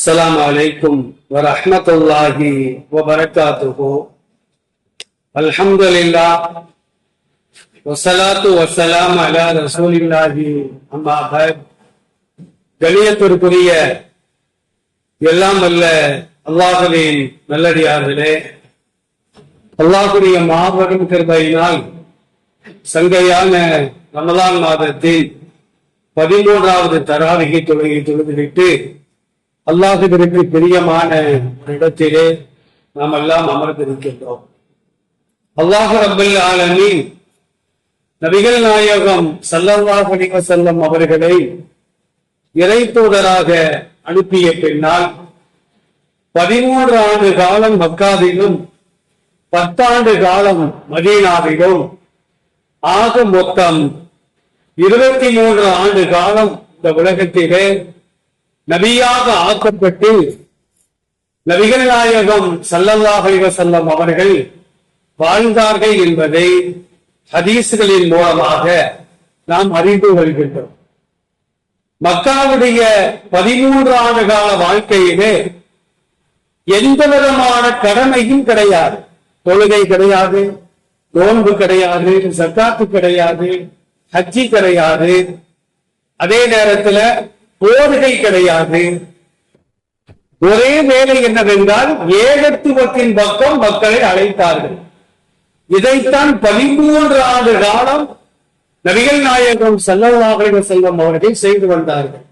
السلام عليكم ورحمة الله وبركاته. الحمد لله والصلاة والسلام على رسول الله. அம்மா بعد. கணியத்திற்குரிய எல்லாம் வல்ல அல்லாஹ்வின் நல்லடியார்களே, அல்லாஹ்வுடைய மாபெரும் கிருபையினால் சங்கையான ரமலான் மாதத்தில் 13வது தராவிகை தொழுதுவிட்டு அல்லாஹ்விற்கு பிரியமான ஒரு இடத்திலே நாம் எல்லாம் அமர்ந்திருக்கின்றோம். அல்லாஹ் ரப்பல் ஆலமீன் நபிகள் நாயகம் ஸல்லல்லாஹு அலைஹி வஸல்லம் அவர்களை இறை தூதராக அனுப்பிய பின்னால் 13 ஆண்டு காலம் மக்காவிலும் 10 ஆண்டு காலம் மதீனாவிலும் ஆக மொத்தம் 23 ஆண்டு காலம் இந்த உலகத்திலே நபியாக ஆக்கப்பட்டு நபிகள் நாயகம் ஸல்லல்லாஹு அலைஹி வஸல்லம் அவர்கள் வாழ்ந்தார்கள் என்பதை ஹதீஸ்களின் மூலமாக நாம் அறிந்து வருகின்றோம். மக்காவுடைய 13 ஆண்டு கால வாழ்க்கையிலே எந்த விதமான கடமையும் கிடையாது. தொழுகை கிடையாது, நோன்பு கிடையாது, ஜக்காத்து கிடையாது, ஹஜ்ஜி கிடையாது. அதே நேரத்துல போர்கை கிடையாது. ஒரே வேலை என்னவென்றால் ஏகத்துவத்தின் பக்கம் மக்களை அழைத்தார்கள். இதைத்தான் 13 ஆண்டு காலம் நபிகள் நாயகம் ஸல்லல்லாஹு அலைஹி வஸல்லம் அவர்கள் செய்து வந்தார்கள்.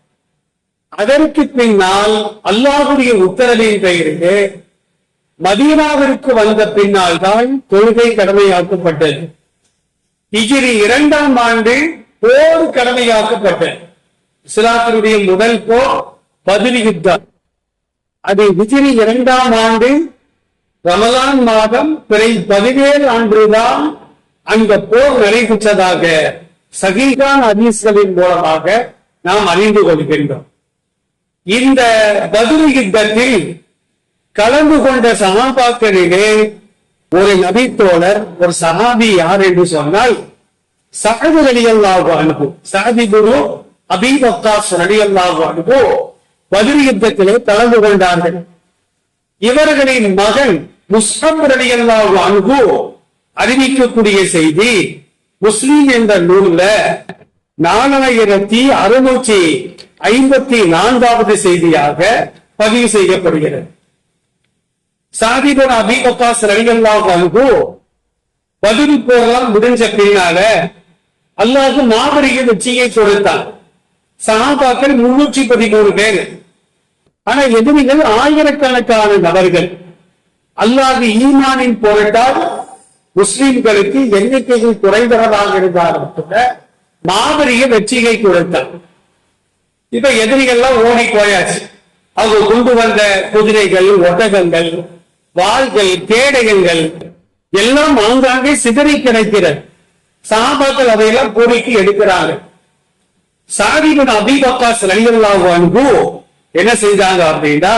அதற்கு பின்னால் அல்லாஹ்வுடைய உத்தரவின் பெயரிலே மதீனாவிற்கு வந்த பின்னால் தான் தொழுகை கடமையாக்கப்பட்டது. ஹிஜ்ரி 2ஆம் ஆண்டு போர் கடமையாக்கப்பட்டது. இஸ்லாத்தினுடைய முதல் போர் பத்ர் யுத்தம். அது ஹிஜ்ரி 2ஆம் ஆண்டு ரமலான் மாதம் பிறை 17 அன்றுதான் அந்த போர் நடைபெற்றதாக சஹீஹான ஹதீஸ்களின் மூலமாக நாம் அறிந்து கொள்கின்றோம். இந்த பத்ர் யுத்தத்தில் கலந்து கொண்ட சஹாபாக்களிலே ஒரு நபி தோழர், ஒரு சஹாபி யார் என்று சொன்னால் சஅத் ரலியல்லாஹு அன்ஹு, சஅத் இப்னு அபீ வக்காஸ் ரலியல்லாஹு அன்ஹு பத்ர் யுத்தத்திலே கலந்து கொண்டார்கள். இவர்களின் மகன் முஸ்அப் ரலியல்லாஹு அன்ஹு அறிவிக்கக்கூடிய செய்தி முஸ்லிம் என்ற நூல்ல 4654வது செய்தியாக பதிவு செய்யப்படுகிறது. சஅத் இப்னு அபீ வக்காஸ் ரலியல்லாஹு அன்ஹு பத்ர் போரெல்லாம் முடிஞ்ச பின்னால அல்லாஹ் மாபெரும் வெற்றியை கொடுத்தான். சஹாபாக்கள் 313 பேர். ஆனா எதிரிகள் ஆயிரக்கணக்கான நபர்கள். அல்லாஹ் ஈமானின் பொருட்டால் முஸ்லிம்களுக்கு எண்ணிக்கைகள் குறைந்ததாக இருந்தாலும் கூட மாபெரும் வெற்றியை கொடுத்தான். இப்ப எதிரிகள்லாம் ஓடி போயாச்சு. அவங்க கொண்டு வந்த குதிரைகள், ஒட்டகங்கள், வாள்கள், கேடயங்கள் எல்லாம் ஆங்காங்கே சிதறி கிடைக்கிறது. சஹாபாக்கள் அதையெல்லாம் போரிக்கு எடுக்கிறாங்க. சஅத் இப்னு அபீ வக்காஸ் ரலியல்லாஹு அன்ஹு என்ன செய்தாங்க அப்படின்னா,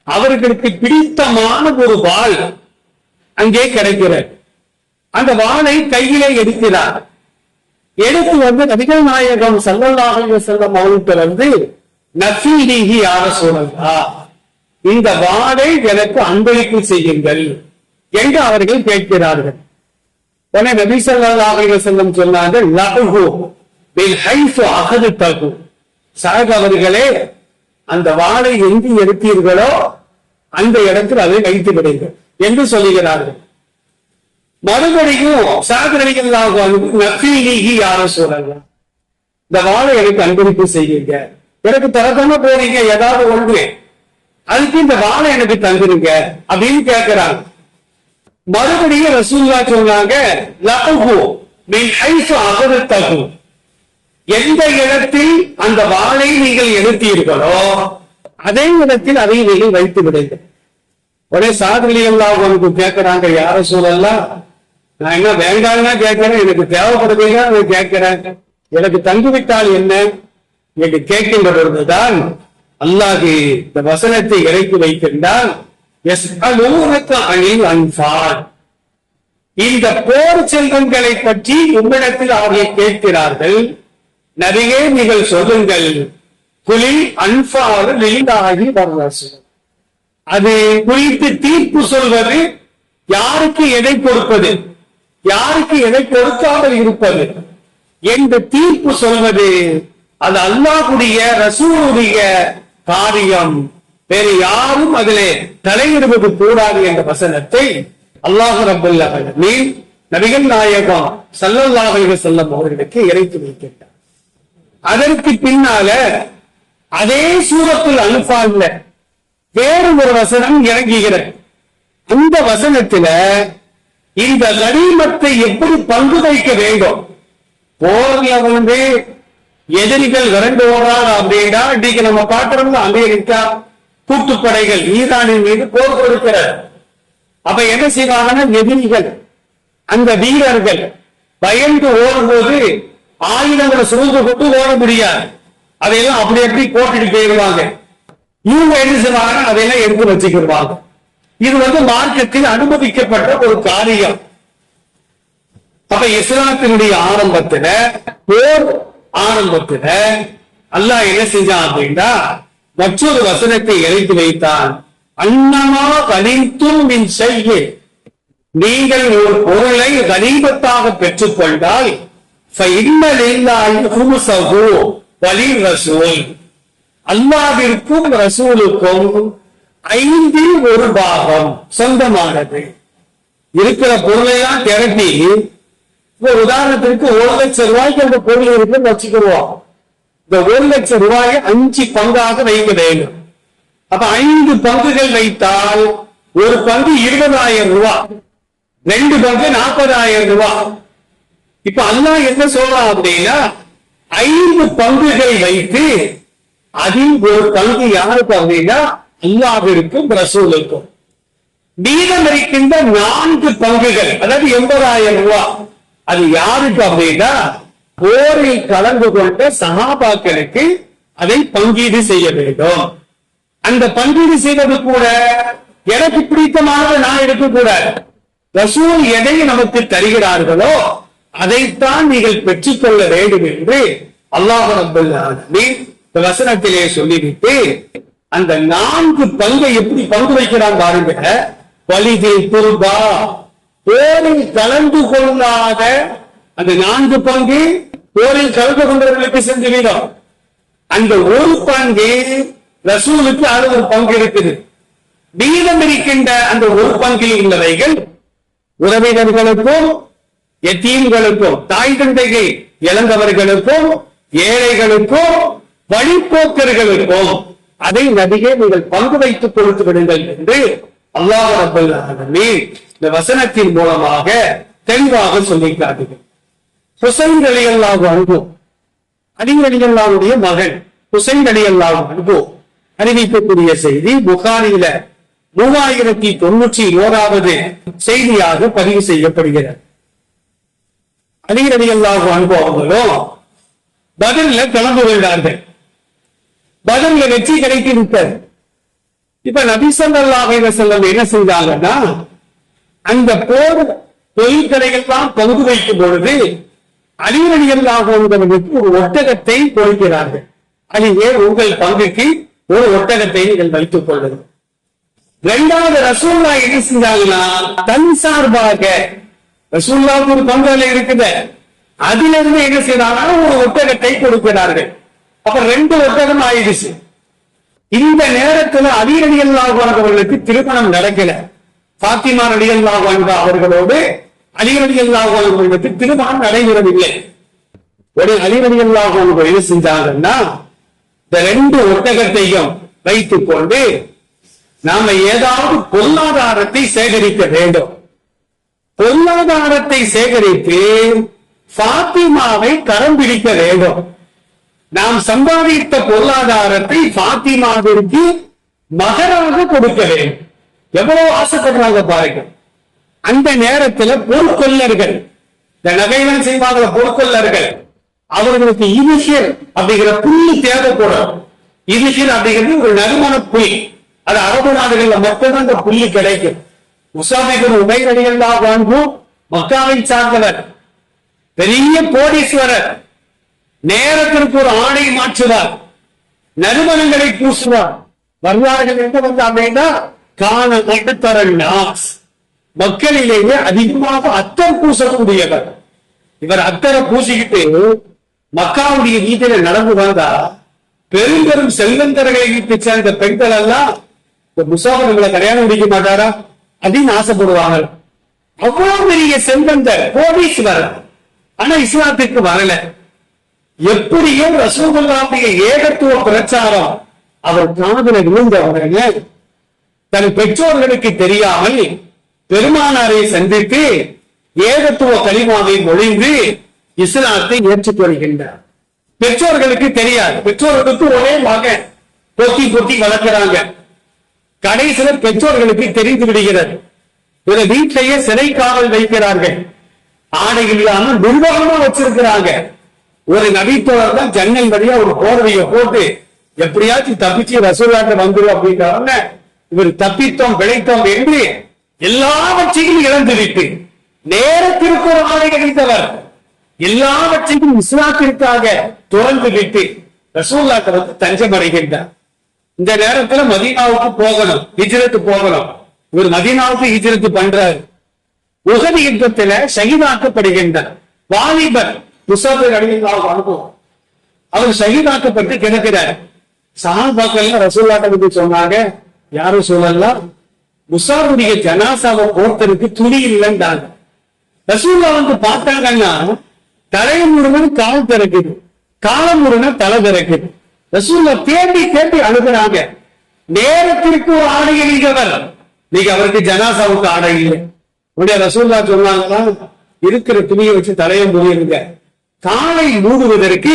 அவர்களுக்கு பிடித்தமான ஒரு வாள் அங்கே கிடைக்கிறது. அந்த வாளை கையிலே எடுக்கிறார். எடுத்து வந்து நபிகள் நாயகம் ஸல்லல்லாஹு அலைஹி வஸல்லம் அவர்களிடமிருந்து நஃபீலிஹி யா ரசூலல்லாஹ், இந்த வாளை எனக்கு அன்பளிப்பு செய்யுங்கள் என்று அவர்கள் கேட்கிறார்கள். உடனே நபி ஸல்லல்லாஹு அலைஹி வஸல்லம் சொன்னாங்க, லஹு பில் ஹைஃபு அகதுதஹு, சஅத் அவர்களே அந்த வாளை எங்கு எடுத்தீர்களோ அந்த இடத்தில் அதை வைத்து விடுங்கள் என்று சொல்லுகிறார்கள். மறுபடியும் சஅத் ரலியல்லாஹு அன்ஹு நஃபீலிஹி யா ரசூலல்லாஹ், இந்த வாளை எனக்கு அன்பளிப்பு செய்யுங்க, எனக்கு தரத்தாம போறீங்க ஏதாவது ஒன்று, அதுக்கு இந்த வாளை எனக்கு தந்துருங்க அப்படின்னு கேட்கிறாங்க. மறுபடியும் ரசூலுல்லாஹ் சொன்னாங்க, லஹு மின் ஹைஸு அகதுதஹு, எந்த இடத்தில் அந்த வாளை நீங்கள் எடுத்தீர்களோ அதே இடத்தில் அதை நீங்கள் வைத்து விடுங்கள். உடனே சஅத் ரலியல்லாஹு அன்ஹு கேட்கிறாங்க, யா ரசூலல்லாஹ், நான் என்ன வேண்டாம்னா கேட்கிறேன், எனக்கு தேவைப்படுறீங்க கேட்கிறேன், எனக்கு தந்துவிட்டால் என்ன என்று கேட்கின்ற பொழுதுதான் அல்லாஹ் இந்த வசனத்தை இறக்கி வைக்கின்றான். இந்த போர் செல்வங்களை பற்றி உம்மிடத்தில் அவர்கள் கேட்கிறார்கள். நபியே நீங்கள் சொல்லுங்கள், குலில் அன்பாறு லீலாகி வர்றாசு. அது குறித்து தீர்ப்பு சொல்வது, யாருக்கு எதை கொடுப்பது, யாருக்கு எதை கொடுக்காமல் இருப்பது என்று தீர்ப்பு சொல்வது, அது அல்லாஹ்வுடைய ரசூலுடைய காரியம். வேறு யாரும் அதிலே தலையிடுவது கூடாது என்ற வசனத்தை அல்லாஹ் ரப்பல் ஆலமீன் நபிகள் நாயகம் ஸல்லல்லாஹு அலைஹி வஸல்லம் அவர்களுக்கு இறைத்து வைக்கின்றார். அதற்கு பின்னால அதே சூரத்துல் அன்ஃபால்ல வேறு ஒரு வசனம் இறங்குகிறது. இந்த வசனத்துல இந்த கனிமத்தை எப்படி பங்கு வைக்க வேண்டும், போர்ல எதிரிகள் விரண்டு ஓடுறாங்க அப்படின்னா, இன்னைக்கு நம்ம பாக்குறோம்ல அமெரிக்கா கூட்டுப்படைகள் ஈரானின் மீது போர் கொடுக்கிறார். அப்ப என்ன செய்வாங்கன்னா, எதிரிகள் அந்த வீரர்கள் பயந்து ஓடும்போது ஆயுதங்களை சுமந்து கொண்டு ஓட முடியாது, அதையெல்லாம் அப்படி எப்படி போட்டுட்டு போயிடுவாங்க. இவங்க என்ன செய்வாங்க, அதையெல்லாம் எடுத்து வச்சுக்கிடுவாங்க. இது மார்க்கத்தில் அனுமதிக்கப்பட்ட ஒரு காரியம். அப்ப இஸ்லாத்தினுடைய ஆரம்பத்துல, போர் ஆரம்பத்துல அல்லாஹ் என்ன செஞ்சான் அப்படின்னா, மற்றொரு வசனத்தை இறக்கி வைத்தான். அன்னமா கனித்தும் மின் செய்ய, நீங்கள் ஒரு பொருளை கனிமத்தாக பெற்றுக் கொண்டால் அல்லாஹ்விற்கும் ரசூலுக்கும் 1/5 பாகம் சொந்தமானது. இருக்கிற பொருளை எல்லாம் திரட்டி, உதாரணத்திற்கு 1 லட்சம் ரூபாய்க்கு அந்த பொருள் இருக்குன்னு வச்சுக்கிடுவோம். இந்த 1 லட்சம் ரூபாயை 5 பங்காக வைக்க வேண்டும். அப்ப 5 பங்குகள் வைத்தால் ஒரு பங்கு 20,000 ரூபாய், 2 பங்கு 40,000 ரூபாய். இப்ப அல்லாஹ் என்ன சொல்றான் அப்படின்னா, 5 பங்குகள் வைத்து அதில் ஒரு பங்கு யாருக்கு அப்படின்னா அல்லாஹ்விற்கும் ரசூலுக்கும். மீதம் இருக்கின்ற 4 பங்குகள், அதாவது 80,000 ரூபாய், அது யாருக்கு அப்படின்னா போரில் கலந்து கொண்ட சஹாபாக்களுக்கு அதை பங்கீடு செய்ய வேண்டும். அந்த பங்கீடு செய்வது கூட எனக்கு பிடித்தமானதை நான் எடுக்கக்கூடாது. ரசூல் எதை நமக்கு தருகிறார்களோ அதைத்தான் நீங்கள் பெற்றுக்கொள்ள வேண்டும் என்று அல்லாஹ் ரப்பல் ஆலமீன் இந்த வசனத்திலே சொல்லிவிட்டு, அந்த 4 பங்கை எப்படி பங்கு வைக்கிறான் பாருங்க. வலிதில் குர்பா, போரில் கலந்து கொள்ளாத அந்த 4 பங்கு போரில் கலந்து கொண்டவர்களுக்கு சென்றுவிடும். அந்த ஒரு பங்கு ரசூலுக்கு அது ஒரு பங்கு இருக்குது. மீதம் இருக்கின்ற அந்த ஒரு பங்கில் உள்ளவைகள் உறவினர்களுக்கும், எத்தீம்களுக்கும், தாய் தந்தையை இழந்தவர்களுக்கும், ஏழைகளுக்கும், வழிபோக்கர்களுக்கும் அதை நபியே நீங்கள் பங்கு வைத்துக் கொடுத்து விடுங்கள் என்று அல்லாஹ் ரப்பல் ஆலமீன் இந்த வசனத்தின் மூலமாக தெளிவாக சொல்லி காட்டுகிறார். ஹுசைன் ரலியல்லாஹு அன்ஹு, அலி ரலியல்லாஹுடைய மகன் ஹுசைன் ரலியல்லாஹு அன்ஹு அறிவிக்கக்கூடிய செய்தி புகாரியில 3091வது செய்தியாக பதிவு செய்யப்படுகிறது. அலி ரலியல்லாஹு அன்ஹு அவர்களும் பத்ர்ல கலந்து கொண்டார்கள். பத்ர்ல வெற்றி கிடைத்து விட்டது. இப்ப நபி ஸல்லல்லாஹு அலைஹி வஸல்லம் என்ன செய்தாங்கன்னா, அந்த போர் தொழிற்கரைகள் தான் பங்கு வைக்கும் பொழுது அலி ரலியல்லாஹு அன்ஹுவுக்கு ஒரு ஒட்டகத்தை கொடுக்கிறார்கள். அலியே, உங்கள் பங்குக்கு ஒரு ஒட்டகத்தை நீங்கள் வைத்துக் கொள்ளுங்கள். 2வது ரசூலுல்லாஹ் என்ன செஞ்சாங்கன்னா, தன் சார்பாக ரசூலுல்லாஹ்வுக்கு ஒரு பங்கு இருக்குது, அதிலிருந்து என்ன செய்தாங்கன்னா ஒரு ஒட்டகத்தை கொடுக்கிறார்கள். அப்ப 2 ஒட்டகம் ஆயிடுச்சு. இந்த நேரத்துல அலி ரலியல்லாஹு அன்ஹு அவர்களுக்கு திருமணம் நடக்கல. ஃபாத்திமா ரலியல்லாஹு அன்ஹா அவர்களோடு அலி ரலியல்லாஹு அன்ஹு அவர்களுக்கு திருமணம் நடைபெறவில்லை. ஒரு அலி ரலியல்லாஹு அன்ஹு என்ன செஞ்சாங்கன்னா, இந்த 2 ஒட்டகத்தையும் வைத்துக் கொண்டு நாம ஏதாவது பொருளாதாரத்தை சேகரிக்க வேண்டும். பொருளாதாரத்தை சேகரித்து ஃபாத்திமாவை கரம் பிடிக்க வேண்டும். நாம் சம்பாதித்த பொருளாதாரத்தை ஃபாத்திமாவிற்கு மகராக கொடுக்க வேண்டும். எவ்வளவு ஆசைப்படுறாங்க பாருங்க. அந்த நேரத்துல பொற்கொள்ளர்கள், இந்த நகைகள் செய்வாங்க பொற்கொள்ளர்கள், அவர்களுக்கு இனிஷியல் அப்படிங்கிற புல்லு தேவைப்படும். இனிஷியல் அப்படிங்கிறது ஒரு நறுமண புல், அது அரபு நாடுகள்ல மட்டும்தான் அந்த புல்லு கிடைக்கும். முஸாபிப் உமைர் ரலியல்லாஹு அன்ஹு மக்காவை சார்ந்தவர், பெரிய கோடீஸ்வரர், நேரத்திற்கு ஒரு ஆணை மாற்றுவார். நறுமணங்களை பூசுவார். வருவார்கள் எங்க வந்தா அப்படின்னா காண நாஸ், மக்களிலேயே அதிகமாக அத்தர் பூசக்கூடியவர். இவர் அத்தரை பூசிக்கிட்டு மக்காவுடைய வீட்டில நடந்து வந்தா பெரும் பெரும் செல்வந்தர்களை வீட்டு சேர்ந்த பெண்கள் எல்லாம் இந்த முசாஃபிர்களை கல்யாணம் முடிக்க மாட்டாரா அப்படின்னு ஆசைப்படுவாங்க. அவ்வளவு பெரிய செல்வந்தர் கோடீஸ்வரர், ஆனா இஸ்லாத்திற்கு வரல. எப்படியோ ரசூலுல்லாஹ்வுடைய ஏகத்துவ பிரச்சாரம் அவர் காதுல விழுந்த உடனே தன் பெற்றோர்களுக்கு தெரியாமல் பெருமானாரை சந்தித்து ஏகத்துவ கலிமாவை மொழிந்து இஸ்லாத்தை ஏற்றுக்கொள்கின்றார். பெற்றோர்களுக்கு தெரியாது. பெற்றோர்களுக்கு ஒரே மகன், பொத்தி பொத்தி வளர்க்கிறாங்க. கடைசியில பெற்றோர்களுக்கு தெரிந்து விடுகிறது. இவரை வீட்டிலேயே சிறை காவல் வைக்கிறார்கள். ஆடைகள் இல்லாம நிர்வாகமா வச்சிருக்கிறாங்க. ஒரு நபித்தோழர் தான் ஜன்னல் வழியா ஒரு போர்வையை போட்டு எப்படியாச்சும் தப்பிச்சு ரசூலுல்லாஹ் வந்துடும் அப்படின்றாங்க. இவர் தப்பித்தோம் பிழைத்தோம் என்று எல்லாவற்றையும் இழந்துவிட்டு நேரத்திற்கு ஒரு ஆடை கிடைத்தவர் எல்லாவற்றையும் இஸ்லாத்திற்காக துறந்து விட்டு ரசூலுல்லாஹ் வந்து தஞ்சம் அடைகின்றார். இந்த நேரத்துல மதீனாவுக்கு போகணும், ஹிஜ்ரத்து போகணும். இவர் மதீனாவுக்கு ஹிஜ்ரத்து பண்றாரு. உஹது யுத்தத்துல ஷஹீதாக்கப்படுகின்றார். வாலிபர் முசாஃபிர் ரலியல்லாஹு அன்ஹு அவர் ஷஹீதாக்கப்பட்டு கிடக்கிறார். சஹாபாக்கள் ரசூலுல்லாஹ் கிட்ட சொன்னாங்க, யாரும் சொல்லலாம் முசாஃபிருடைய ஜனாசாவை போர்த்தருக்கு துணி இல்லைன்றாங்க. ரசூலுல்லாஹ் வந்து பார்த்தாங்கன்னா தலையை முருகன் கால் திறக்குது, காலம் முருகன் தலை திறக்குது. ரசூலுல்லாஹ் தேடி தேடி அழுகிறாங்க. நேரத்திற்கு ஒரு ஆடை அணிந்தவர், நீங்க அவருக்கு ஜனாசாவுக்கு ஆடை இல்லை. உடைய ரசூலுல்லாஹ் சொன்னாங்களா, இருக்கிற துணியை வச்சு தலையை மூடிடுங்க. காலை மூடுவதற்கு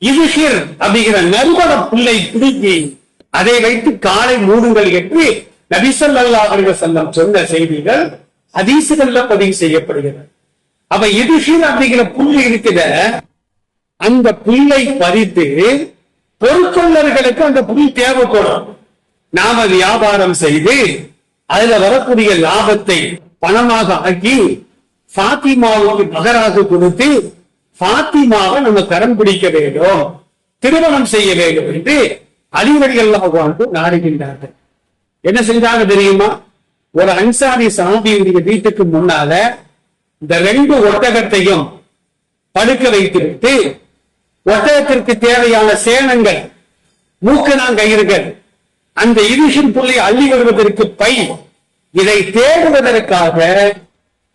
இதுகிர் அப்படிங்கிற நறுமண புல்லை பிடிக்கி அதை வைத்து காலை மூடுங்கள் என்று நபி ஸல்லல்லாஹு அலைஹி வஸல்லம் சொன்ன செய்திகள் ஹதீஸ்கள்ல பதிவு செய்யப்படுகிறது. அப்ப இதுகிர் அப்படிங்கிற புல் இருக்கிற அந்த புல்லை பறித்து பொருட்கொள்ளர்களுக்கு அந்த புல் தேவைப்படும். நாம வியாபாரம் செய்து அதுல வரக்கூடிய லாபத்தை பணமாக ஆக்கி ஃபாத்திமாவுக்கு மகராக கொடுத்து ஃபாத்திமாவை நம்ம கரம் பிடிக்க வேண்டும், திருமணம் செய்ய வேண்டும் என்று அலி ரலியல்லாஹு அன்ஹு நாடுகின்றார்கள். என்ன செஞ்சாங்க தெரியுமா? ஒரு அன்சாரி சஹாபியுடைய வீட்டுக்கு முன்னால இந்த 2 ஒட்டகத்தையும் படுக்க வைத்துவிட்டு ஒட்டகத்திற்கு தேவையான சேனங்கள், மூக்கணாங்கயிறுகள், அந்த இரிஷின் புள்ளி அள்ளி வருவதற்கு பை, இதை தேடுவதற்காக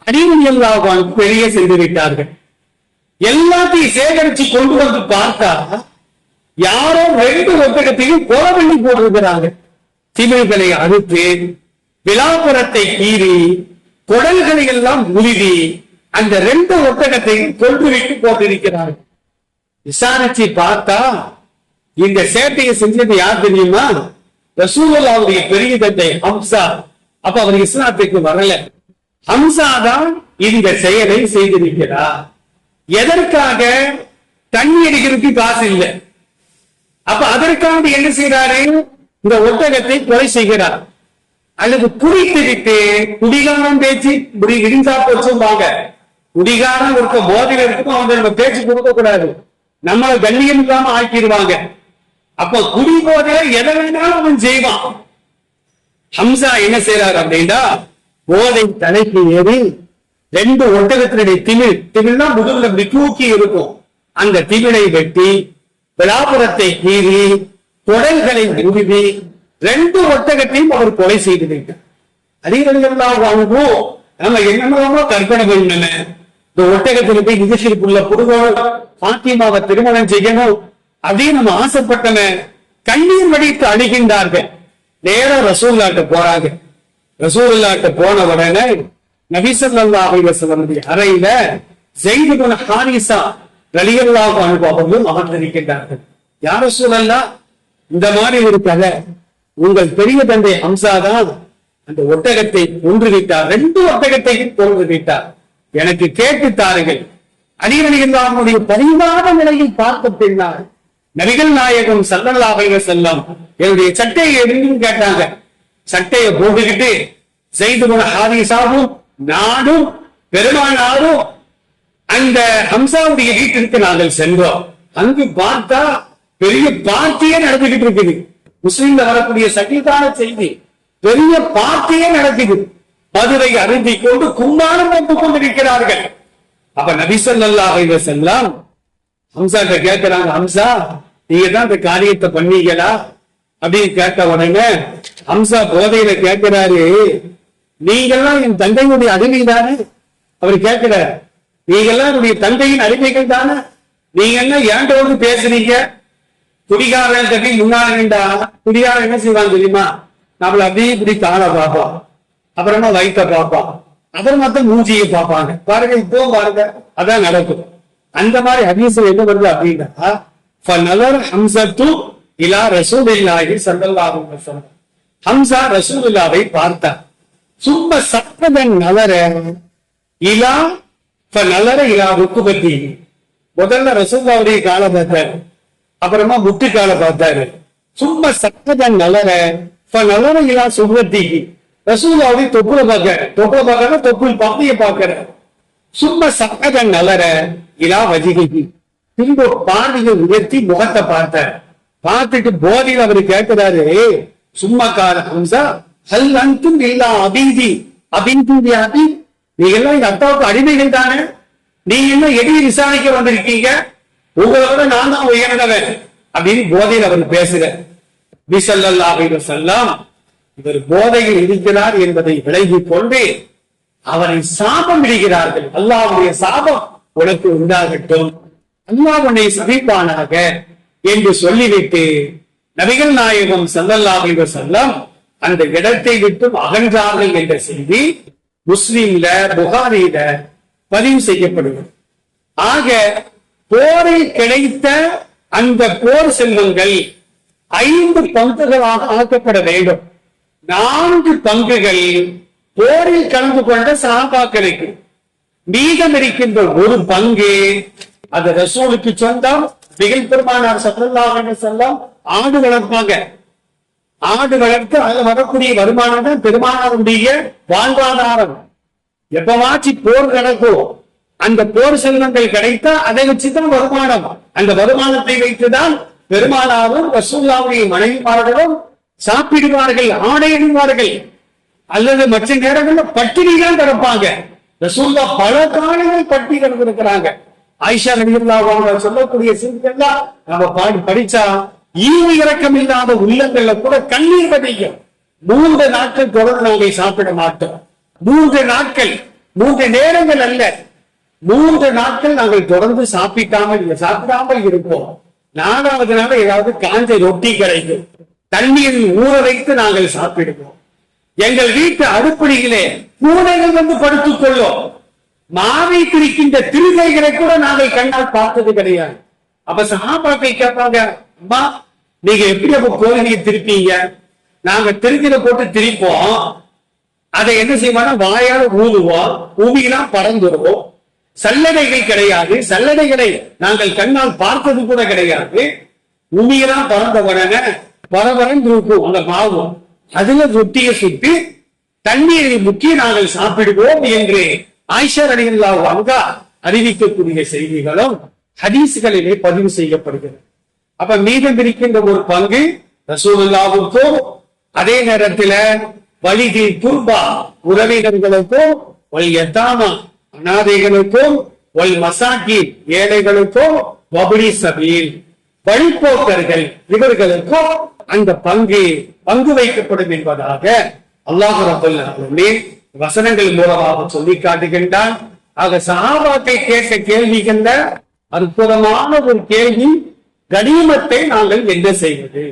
அலி ரலியல்லாஹு அன்ஹு வெளியே சென்று விட்டார்கள். எல்லாத்தையும் சேகரிச்சு கொண்டு வந்து பார்த்தா யாரோ 2 ஒட்டகத்தையும் கொலை பண்ணி போட்டிருக்கிறாங்க. திமில்களை அறுத்து விலாபுரத்தை கீறி குடல்களை எல்லாம் உருவி அந்த 2 ஒட்டகத்தையும் கொன்றுவிட்டு போட்டிருக்கிறார்கள். விசாரிச்சு பார்த்தா இந்த சேட்டையை செஞ்சது யார் தெரியுமா? ரசூலுல்லாஹ்வுடைய பெரிய தந்தை ஹம்சா. அப்ப அவர் இஸ்லாத்துக்கு வரல. ஹம்சா தான் இந்த செயலை செய்திருக்கிறார். எதற்காக? தண்ணி அடிக்கிறதுக்கு காசு இல்லை. அப்ப அதற்காக என்ன செய்யறாரு? இந்த ஒட்டகத்தை கொலை செய்கிறார். அல்லது குடித்து விட்டு குடிகாரம் பேச்சு இடிந்தா போச்சுவாங்க. குடிகாரம் இருக்க போதையில இருக்கும், அவங்க நம்ம பேச்சு கொடுக்க கூடாது, நம்மளை கண்ணியம் இல்லாம ஆக்கிடுவாங்க. அப்ப குடி போதையில எதை வேணாலும் அவன் செய்வான். ஹம்சா என்ன செய்யறாரு அப்படின்னா போதை தலைக்கு ஏறி 2 ஒட்டகத்தினுடைய திமிழ்னா முதுகுல இப்படி தூக்கி இருக்கும், அந்த திமிழை வெட்டி விலாபுரத்தை கீறி குடல்களை உருவி 2 ஒட்டகத்தையும் அவர் கொலை செய்து விட்டார். அலி ரலியல்லாஹு அன்ஹு நம்ம என்னென்னமோ கற்பனை பண்ண இந்த ஒட்டகத்தில் போய் நிகழ்ச்சிக்குள்ள புடுகணும், ஃபாத்திமாவை திருமணம் செய்யணும் அப்படின்னு நம்ம ஆசைப்பட்டன கண்ணீர் வடித்து அழுகின்றார்கள். நேரம் ரசூலுல்லாஹ்ட்ட போறாங்க. ரசூலுல்லாஹ்ட்ட போன உடனே நபி ஸல்லல்லாஹு அலைஹி வஸல்லம் அறையில ஸைத் இப்னு ஹாரிஸா ரலியல்லாஹு அன்ஹு அவர்களும் அமர்ந்திருக்கின்றார்கள். யா ரசூலல்லாஹ், இந்த மாதிரி ஒரு கதை, உங்கள் பெரிய தந்தை ஹம்சா தான் அந்த ஒட்டகத்தை கொன்று விட்டார், 2 ஒட்டகத்தையும் கொன்று விட்டார், எனக்கு கேட்டு தாருங்கள். அலி ரலியல்லாஹு அன்ஹுடைய பரிதாப நிலையை பார்த்த பின்னால் நபிகள் நாயகம் ஸல்லல்லாஹு அலைஹி வஸல்லம் என்னுடைய சட்டையை எதுன்னு கேட்டாங்க. சட்டையை போட்டுக்கிட்டு ஸைத் இப்னு ஹாரிஸாவும் நானும் பெருமானாரும் அந்த ஹம்சாவுடைய வீட்டிற்கு நாங்கள் சென்றோம். அங்கு பார்த்தா பெரிய பார்ட்டியே நடந்துகிட்டு இருக்குது. முஸ்லிம்ல வரக்கூடிய சகிதான செய்தி, பெரிய பார்ட்டியே நடக்குது. மதுரை அருந்தி கொண்டு கும்மாரம் வந்து கொண்டிருக்கிறார்கள். அப்ப நபி ஸல்லல்லாஹு அலைஹி வஸல்லம் ஹம்சா கேட்கிறாங்க, ஹம்சா நீங்க தான் இந்த காரியத்தை பண்ணீங்களா அப்படின்னு கேட்ட உடனே ஹம்சா போதையில கேட்கிறாரு, நீங்கெல்லாம் என் தந்தையுடைய அடிமை தானே? அவர் கேட்கிறார், நீங்கெல்லாம் என்னுடைய தந்தையின் அடிமைகள் தானே? நீங்க என்ன ஏண்டோடு பேசுறீங்க? குடிகாரன் தட்டி முன்னாடி நின்றா குடிகாரன் என்ன செய்வான் தெரியுமா? நம்மள அப்படியே இப்படி காலை பார்ப்போம், அப்புறமா வயிற்ற பார்ப்போம், அப்புறமா தான் மூஞ்சியை பார்ப்பாங்க. பாருங்க, இப்போ பாருங்க, அதான் நடக்கும். அந்த மாதிரி ஹதீஸ்ல என்ன வருது அப்படின்னா, ஃபநலர் ஹம்ஸத்து இலா ரசூலில்லாஹி ஸல்லல்லாஹு அலைஹி வஸல்லம். ஹம்ஸா ரசூலுல்லாஹை பார்த்தார். சும்ம சக்கதன் நலர இலா ஃபநலர இலா ருக்குபத்தி. முதல்ல ரசூலுல்லாஹுடைய காலை பார்த்தாரு, அப்புறமா முட்டு காலை பார்த்தாரு. சும்ம சக்கதன் நலர ஃபநலர இலா சுபத்தி. ரசூலுல்லாஹுடைய தொப்புல பார்க்க தொப்புள் பத்திய பார்க்கிற. சும்ம சக்கதன் நலர இலா வஜிஹி. திரும்ப பார்வையை உயர்த்தி முகத்தை பார்த்தார். பார்த்துட்டு போதையில் அவரு கேட்கிறாரு, சும்மா கார ஹம்சா ஹல் அன்தும் இல்லா அபீதி அபீதி அபி. நீங்க எல்லாம் எங்க அத்தாவுக்கு அடிமைகள் தானே? நீங்க என்ன எதிரி விசாரிக்க வந்திருக்கீங்க? உங்களோட நான் தான் உயர்ந்தவன் அப்படின்னு போதையில் அவர் பேசுற. நபி ஸல்லல்லாஹு அலைஹி வஸல்லம் இவர் போதையில் இருக்கிறார் என்பதை விலகிக் கொண்டு அவரை சாபம் விடுகிறார்கள். அல்லாஹ்வுடைய சாபம் உனக்கு உண்டாகட்டும், அல்லாஹ் உன்னை சபிப்பானாக என்று சொல்லிவிட்டு நபிகள் நாயகம் ஸல்லல்லாஹு அலைஹி வஸல்லம் அந்த இடத்தை விட்டு அகன்றார்கள் என்ற செய்தி முஸ்லிம்ல புகாரில பதிவு செய்யப்படுகிறது. ஆக போரில் கிடைத்த அந்த போர் செல்வங்கள் 5 பங்குகளாக ஆக்கப்பட வேண்டும். 4 பங்குகள் போரில் கலந்து கொண்ட சஹாபாக்களுக்கு, மீதம் இருக்கின்ற 1 பங்கு அது ரசூலுக்கு சொந்தம். நபிகள் பெருமானார் ஸல்லல்லாஹு அலைஹி வஸல்லம் ஆடு வளர்ப்பாங்க. ஆடு வளர்த்து அதுல வரக்கூடிய வருமானம் தான் பெருமானாருடைய வாழ்வாதாரம். எப்பவாச்சு போர் நடக்கும், அந்த போர் செல்வங்கள் கிடைத்தா அதை வச்சுதான் வருமானம். அந்த வருமானத்தை வைத்துதான் பெருமானாரும் ரசூலுல்லாஹுடைய மனைவிமார்களும் சாப்பிடுவார்கள், ஆடை அணிவார்கள், அல்லது மற்ற நேரங்களில் பட்டினி தான் கிடப்பாங்க. ரசூலுல்லாஹ் பல காலங்கள் பட்டினி கிடந்திருக்கிறாங்க. ஆயிஷா ரலியல்லாஹு அன்ஹா சொல்லக்கூடிய செய்திகள்லாம் நம்ம படிச்சா ஈவு இரக்கம் இல்லாத உள்ளங்கள்ல கூட கண்ணீர் வடிக்கும். 3 நாட்கள் தொடர்ந்து நாங்கள் சாப்பிட மாட்டோம். 3 நாட்கள், 3 நேரங்கள் அல்ல, 3 நாட்கள் நாங்கள் தொடர்ந்து சாப்பிடாமல் இருப்போம். 4வது நாள் ஏதாவது காஞ்ச ரொட்டி கிடைக்கும், தண்ணீரில் ஊற வைத்து நாங்கள் சாப்பிடுவோம். எங்கள் வீட்டு அடுப்படியிலே பூனைகள் வந்து படுத்துக் கொள்ளும். மாவை பிரிக்கின்ற திருகைகளை கூட நாங்கள் கண்ணால் பார்த்தது கிடையாது. அப்ப சஹாபாக்கள் கேட்பாங்க, அம்மா நீங்க எப்படி அப்ப கோழியை திருப்பீங்க? நாங்க திருகில போட்டு திரிப்போம், அதை என்ன செய்வோம்னா வாயால ஊதுவோம், ஊதியெல்லாம் பறந்துருவோம். சல்லடைகள் கிடையாது, சல்லடைகளை நாங்கள் கண்ணால் பார்த்தது கூட கிடையாது. உமியெல்லாம் பறந்த உடனே பரபரன்னு இருக்கும் அந்த மாவு, அதுல ரொட்டியை சுட்டி தண்ணீரை முக்கி நாங்கள் சாப்பிடுவோம் என்று ஆயிஷா ரலியல்லாஹு அன்ஹா அறிவிக்கக்கூடிய செய்திகளும் ஹதீஸ்களிலே பதிவு செய்யப்படுகிறது. அப்ப மீதம் இருக்கின்ற 1 பங்கு ரசூலுல்லாஹுக்கும், அதே நேரத்தில் வலிதி குர்பா உறவினர்களுக்கும், வல் யதாமா அனாதைகளுக்கும், வல் மசாகீன் ஏழைகளுக்கும், வப்னி சபீல் வழிபோக்கர்கள் இவர்களுக்கும் அந்த பங்கு வைக்கப்படும் என்பதாக அல்லாஹ் ரப்பல் ஆலமீன் வசனங்கள் மூலமாக சொல்லி காட்டுகின்றான். ஆக சஹாபாக்கள் கேட்ட கேள்விகள்ல அற்புதமான ஒரு கேள்வி, கனிமத்தை நாங்கள் என்ன செய்வது?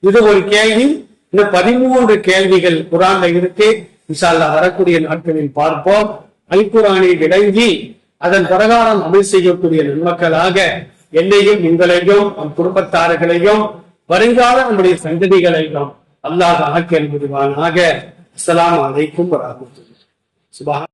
இது ஒரு கேள்வி. இன்னும் 13 கேள்விகள் குர்ஆன்ல இருக்கு. இன்ஷா அல்லாஹ் வரக்கூடிய நாட்களில் பார்ப்போம். அல் குர்ஆனை விளங்கி அதன் பிரகாரம் அமல் செய்யக்கூடிய நன்மக்களாக என்னையும் உங்களையும் நம் குடும்பத்தார்களையும் வருங்கால நம்முடைய சந்ததிகளையும் அல்லாஹ் ஆக்கி அனுப்புவானாக. அஸ்ஸலாமு அலைக்கும் வரஹ்மத்துல்லாஹி. சுப்ஹான்